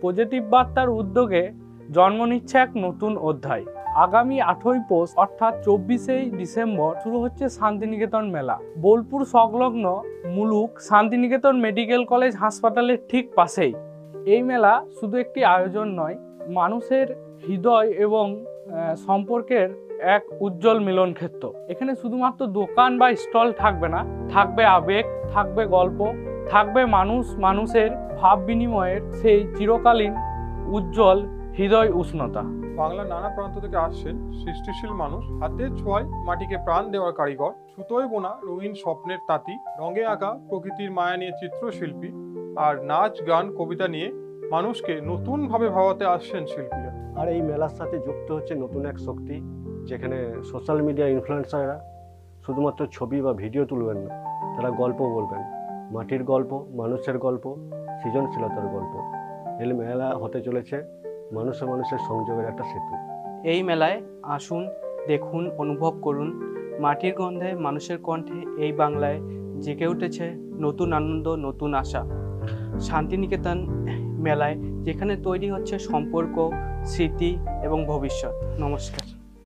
Positive বার্তার উদ্যোগে জন্ম নিচ্ছে এক নতুন অধ্যায়। আগামী 8ই পৌষ অর্থাৎ 24শে ডিসেম্বর শুরু হচ্ছে শান্তিনিকেতন মেলা। বোলপুর সংলগ্ন মুলুক শান্তিনিকেতন মেডিকেল কলেজ হাসপাতালের ঠিক পাশেই। এই মেলা শুধু একটি আয়োজন নয়, মানুষের হৃদয় এবং সম্পর্কের এক উজ্জ্বল মিলন ক্ষেত্র। এখানে শুধুমাত্র দোকান বা স্টল থাকবে না, থাকবে আবেগ, থাকবে গল্প, থাকবে মানুষের ভাব বিনিময়ের সেই চিরকালীন উজ্জ্বল হৃদয় উষ্ণতা। বাংলার নানা প্রান্ত থেকে আসছেন সৃষ্টিশীল মানুষ, হাতের ছোঁয়ায় মাটিকে প্রাণ দেওয়ার কারিগর, সুতোয় বোনা রঙিন স্বপ্নের তাঁতি, রঙে আঁকা প্রকৃতির মায়া নিয়ে চিত্রশিল্পী, আর নাচ গান কবিতা নিয়ে মানুষকে নতুনভাবে ভাবাতে আসছেন শিল্পীরা। আর এই মেলার সাথে যুক্ত হচ্ছে নতুন এক শক্তি, যেখানে সোশ্যাল মিডিয়া ইনফ্লুয়েন্সাররা শুধুমাত্র ছবি বা ভিডিও তুলবেন না, তারা গল্প বলবেন, মাটির গল্প, মানুষের গল্প, সৃজনশীলতার গল্প। এই মেলা হতে চলেছে মানুষের সংযোগের একটা সেতু। এই মেলায় আসুন, দেখুন, অনুভব করুন। মাটির গন্ধে, মানুষের কণ্ঠে এই বাংলায় জেগে উঠেছে নতুন আনন্দ, নতুন আশা। শান্তিনিকেতন মেলায় যেখানে তৈরি হচ্ছে সম্পর্ক, স্মৃতি এবং ভবিষ্যৎ। নমস্কার।